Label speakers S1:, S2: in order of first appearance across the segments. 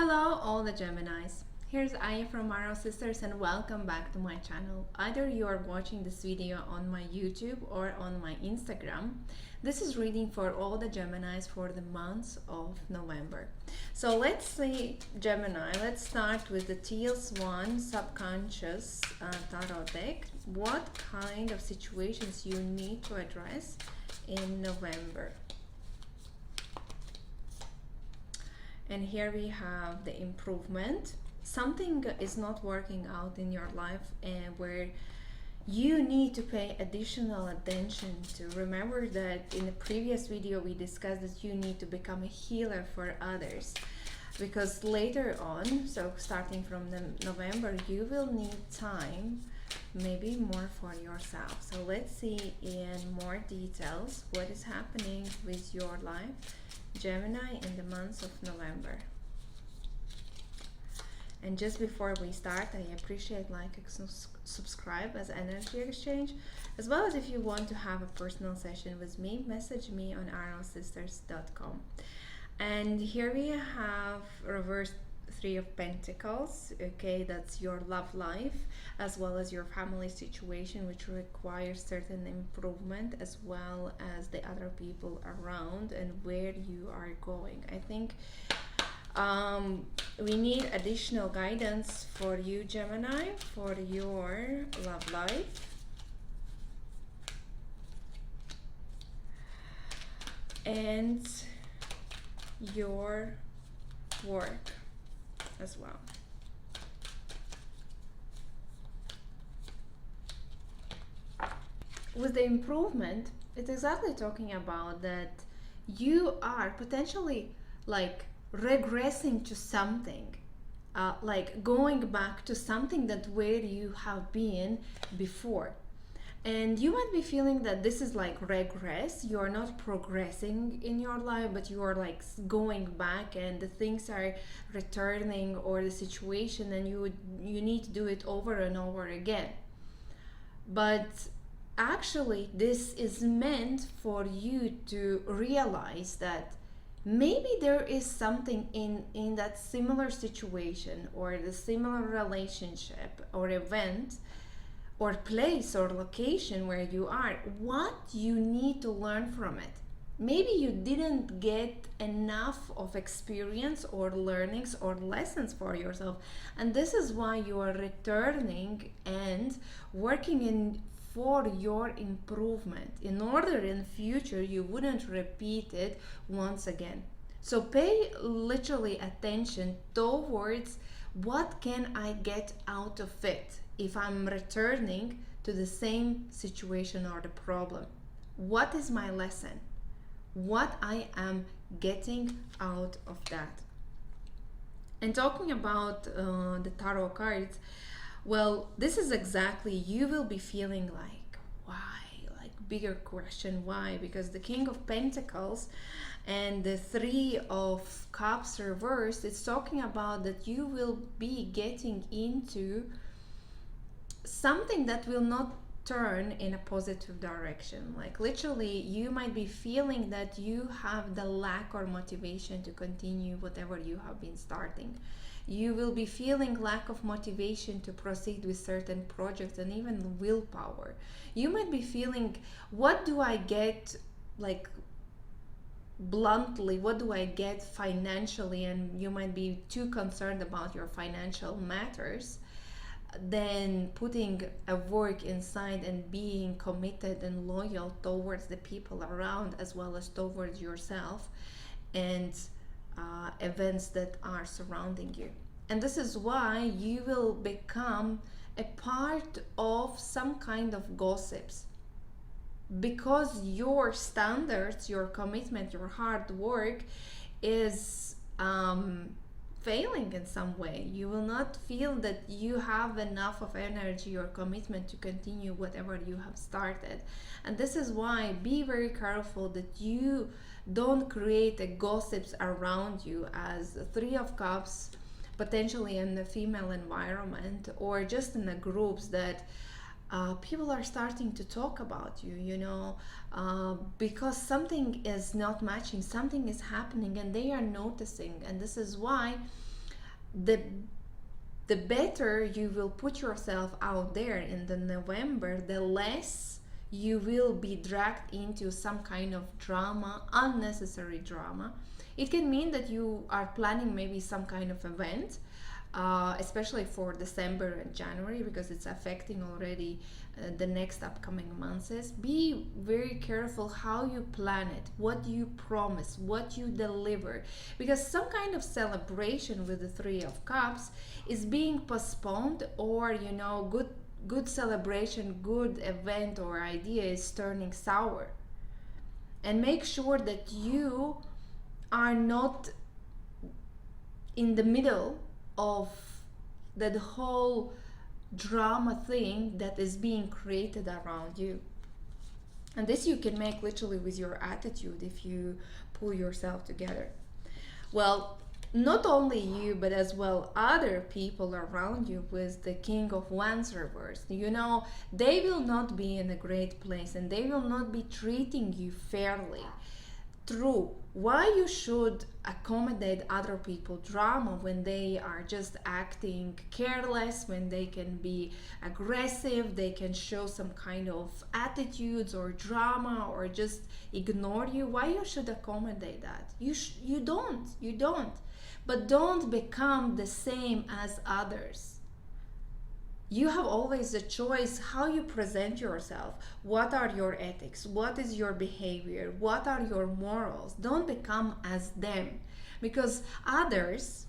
S1: Hello all the Geminis. Here's Aya from Maro Sisters and welcome back to my channel. Either you are watching this video on my YouTube or on my Instagram. This is reading for all the Geminis for the month of November. So let's see, Gemini, let's start with the Teal Swan Subconscious Tarot deck. What kind of situations you need to address in November? And here we have the improvement. Something is not working out in your life and where you need to pay additional attention to. Remember that in the previous video we discussed that you need to become a healer for others, because later on, so starting from the November, you will need time, maybe more for yourself. So let's see in more details what is happening with your life, Gemini, in the month of November. And just before we start, I appreciate like and subscribe as energy exchange, as well as if you want to have a personal session with me, message me on arrowsisters.com. And here we have reverse Three of Pentacles. Okay, that's your love life as well as your family situation, which requires certain improvement, as well as the other people around and where you are going. I think we need additional guidance for you, Gemini, for your love life. And your work as well. With the improvement, it's exactly talking about that you are potentially like regressing to something, like going back to something that where you have been before. And you might be feeling that this is like regress. You are not progressing in your life, but you are like going back and the things are returning, or the situation, and you need to do it over and over again. But actually this is meant for you to realize that maybe there is something in that similar situation or the similar relationship or event or place or location where you are, what you need to learn from it. Maybe you didn't get enough of experience or learnings or lessons for yourself, and this is why you are returning and working in for your improvement, in order in future you wouldn't repeat it once again. So pay literally attention towards what can I get out of it if I'm returning to the same situation or the problem. What is my lesson? What I am getting out of that? And talking about the tarot cards, well, this is exactly, you will be feeling like, why? Like bigger question, why? Because the King of Pentacles and the Three of Cups reversed, it's talking about that you will be getting into something that will not turn in a positive direction. Like literally you might be feeling that you have the lack or motivation to continue whatever you have been starting. You will be feeling lack of motivation to proceed with certain projects and even willpower. You might be feeling, what do I get, like bluntly, what do I get financially? And you might be too concerned about your financial matters than putting a work inside and being committed and loyal towards the people around, as well as towards yourself and events that are surrounding you. And this is why you will become a part of some kind of gossips, because your standards, your commitment, your hard work is failing in some way. You will not feel that you have enough of energy or commitment to continue whatever you have started. And this is why be very careful that you don't create a gossips around you, as Three of Cups, potentially in the female environment or just in the groups that people are starting to talk about you, you know, because something is not matching, something is happening and they are noticing. And this is why the better you will put yourself out there in the November, the less you will be dragged into some kind of drama, unnecessary drama. It can mean that you are planning maybe some kind of event, especially for December and January, because it's affecting already the next upcoming months. Be very careful how you plan it, what you promise, what you deliver, because some kind of celebration with the Three of Cups is being postponed, or good celebration, good event or idea is turning sour. And make sure that you are not in the middle of that whole drama thing that is being created around you. And this you can make literally with your attitude if you pull yourself together. Well, not only you, but as well other people around you with the King of Wands reversed. They will not be in a great place, and they will not be treating you fairly. True. Why you should accommodate other people's drama when they are just acting careless, when they can be aggressive, they can show some kind of attitudes or drama or just ignore you? Why you should accommodate that? You don't. But don't become the same as others. You have always the choice how you present yourself. What are your ethics? What is your behavior? What are your morals? Don't become as them, because others,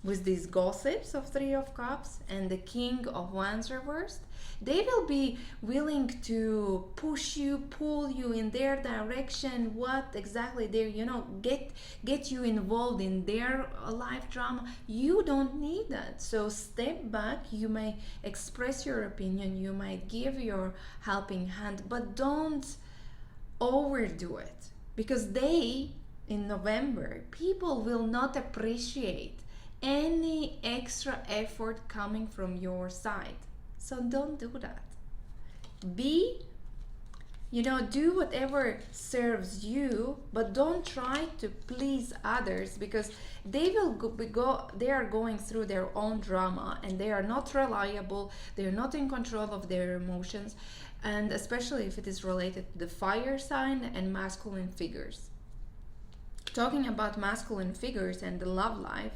S1: with these gossips of Three of Cups and the King of Wands reversed, they will be willing to push you, pull you in their direction. What exactly they get you involved in their life drama. You don't need that. So step back. You may express your opinion, you might give your helping hand, but don't overdo it, because in November, people will not appreciate any extra effort coming from your side. So don't do that. Do whatever serves you, but don't try to please others, because they are going through their own drama, and they are not reliable, they're not in control of their emotions, and especially if it is related to the fire sign and masculine figures. Talking about masculine figures and the love life,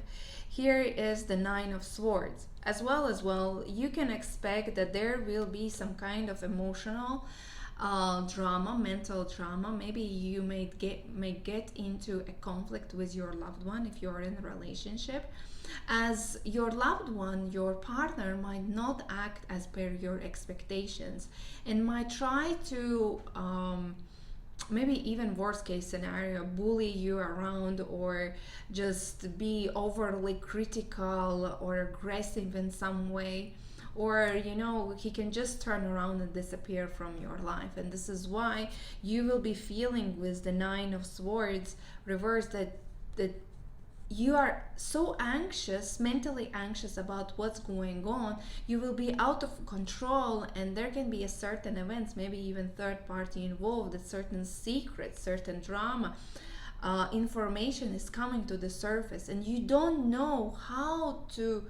S1: here is the Nine of Swords. As well, you can expect that there will be some kind of emotional drama, mental drama. Maybe you may get into a conflict with your loved one if you're in a relationship, as your loved one, your partner, might not act as per your expectations and might try to maybe even worst case scenario, bully you around, or just be overly critical or aggressive in some way, or he can just turn around and disappear from your life. And this is why you will be feeling with the Nine of Swords reversed that you are so anxious, mentally anxious about what's going on. You will be out of control, and there can be a certain events, maybe even third party involved, a certain secrets, certain drama, information is coming to the surface, and you don't know how to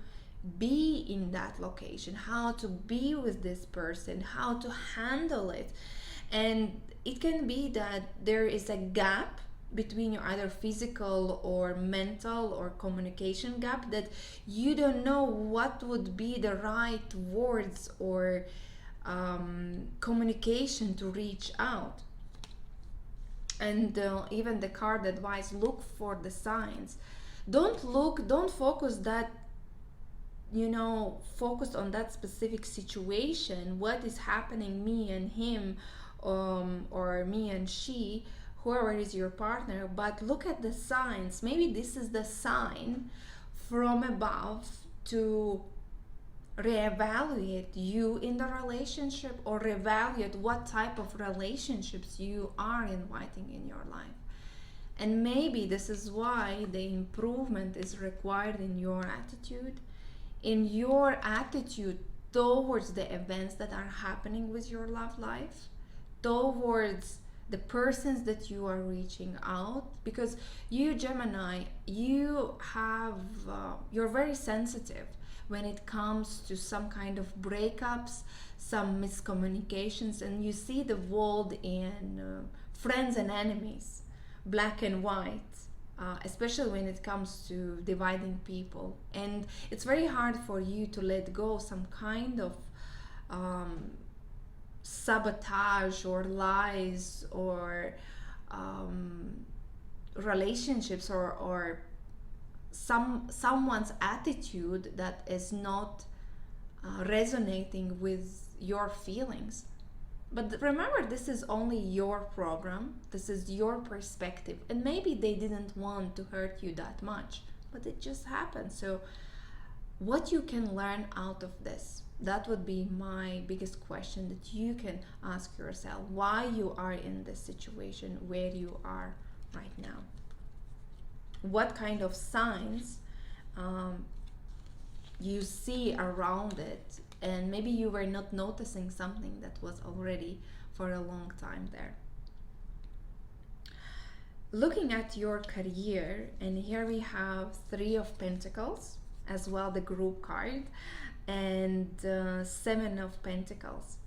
S1: be in that location, how to be with this person, how to handle it. And it can be that there is a gap between your either physical or mental or communication gap, that you don't know what would be the right words or communication to reach out. And even the card advice, look for the signs. Don't focus focus on that specific situation, what is happening me and him, or me and she, whoever is your partner, but look at the signs. Maybe this is the sign from above to reevaluate you in the relationship, or reevaluate what type of relationships you are inviting in your life. And maybe this is why the improvement is required in your attitude towards the events that are happening with your love life, towards the persons that you are reaching out, because you Gemini, you have you're very sensitive when it comes to some kind of breakups, some miscommunications, and you see the world in friends and enemies, black and white, especially when it comes to dividing people. And it's very hard for you to let go some kind of sabotage or lies or relationships or someone's attitude that is not resonating with your feelings. But remember, this is only your program, this is your perspective, and maybe they didn't want to hurt you that much, but it just happened. So what you can learn out of this, that would be my biggest question that you can ask yourself, why you are in this situation where you are right now. What kind of signs you see around it, and maybe you were not noticing something that was already for a long time there. Looking at your career, and here we have Three of Pentacles, as well the group card, and Seven of Pentacles.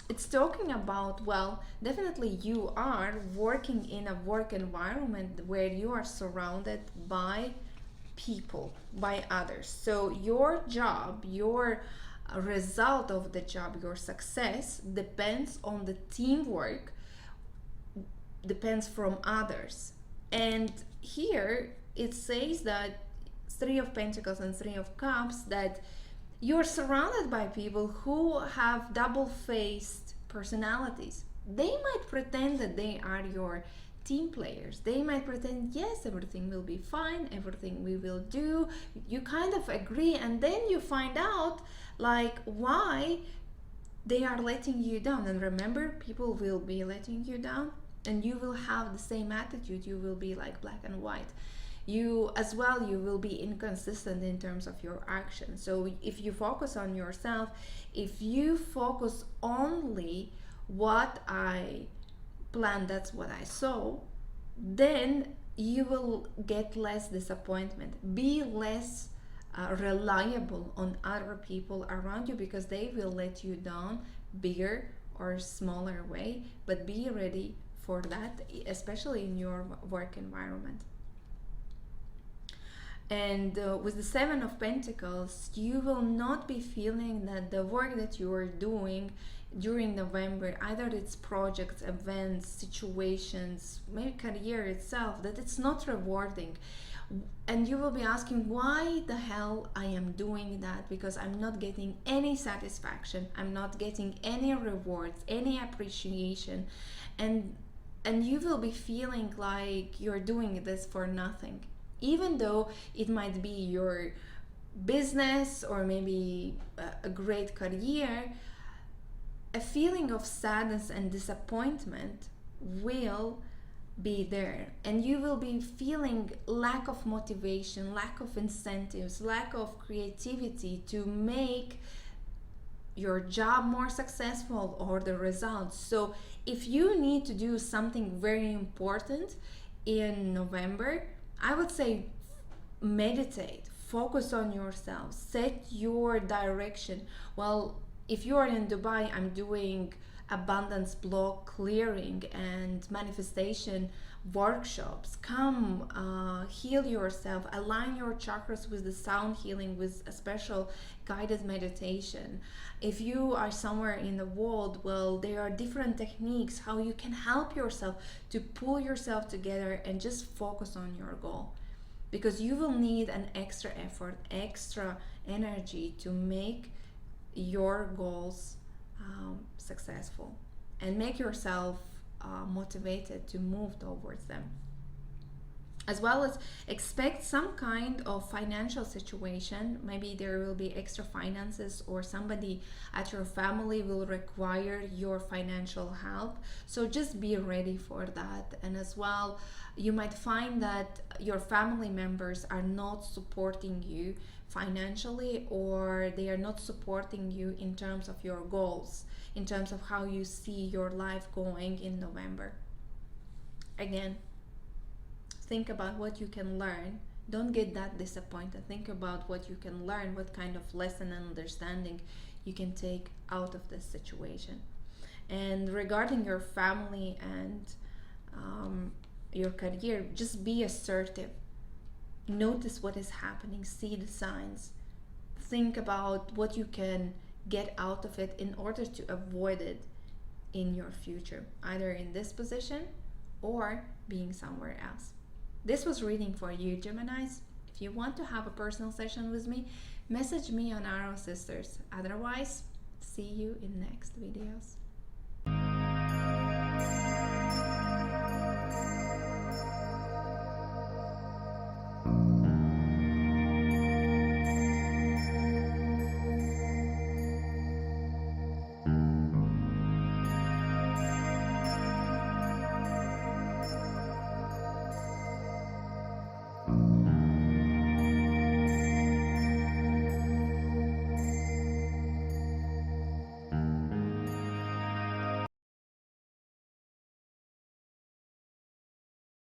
S1: It's talking about, well, definitely you are working in a work environment where you are surrounded by people, by others. So your job, your result of the job, your success depends on the teamwork, depends from others. And here it says that Three of Pentacles and Three of Cups, that you're surrounded by people who have double-faced personalities. They might pretend that they are your team players. They might pretend, yes, everything will be fine, everything we will do. You kind of agree, and then you find out like why they are letting you down. And remember, people will be letting you down, and you will have the same attitude. You will be like black and white. You as well, you will be inconsistent in terms of your actions. So if you focus on yourself, if you focus only what I planned, that's what I saw, then you will get less disappointment. Be less reliable on other people around you, because they will let you down, bigger or smaller way. But be ready for that, especially in your work environment. And with the Seven of Pentacles, you will not be feeling that the work that you are doing during November, either it's projects, events, situations, maybe career itself, that it's not rewarding. And you will be asking, why the hell I am doing that? Because I'm not getting any satisfaction, I'm not getting any rewards, any appreciation, and you will be feeling like you're doing this for nothing. Even though it might be your business or maybe a great career, a feeling of sadness and disappointment will be there, and you will be feeling lack of motivation, lack of incentives, lack of creativity to make your job more successful or the results. So if you need to do something very important in November, I would say meditate, focus on yourself, set your direction. Well, if you are in Dubai, I'm doing abundance block clearing and manifestation workshops. Come heal yourself, align your chakras with the sound healing, with a special guided meditation. If you are somewhere in the world, well, there are different techniques how you can help yourself to pull yourself together and just focus on your goal, because you will need an extra effort, extra energy to make your goals successful, and make yourself motivated to move towards them. As well as expect some kind of financial situation. Maybe there will be extra finances, or somebody at your family will require your financial help. So just be ready for that. And as well, you might find that your family members are not supporting you financially, or they are not supporting you in terms of your goals, in terms of how you see your life going in November. Again, think about what you can learn. Don't get that disappointed. Think about what you can learn, what kind of lesson and understanding you can take out of this situation. And regarding your family and your career, just be assertive. Notice what is happening, see the signs. Think about what you can get out of it in order to avoid it in your future, either in this position or being somewhere else. This was reading for you, Geminis. If you want to have a personal session with me, message me on Arrow Sisters. Otherwise, see you in next videos.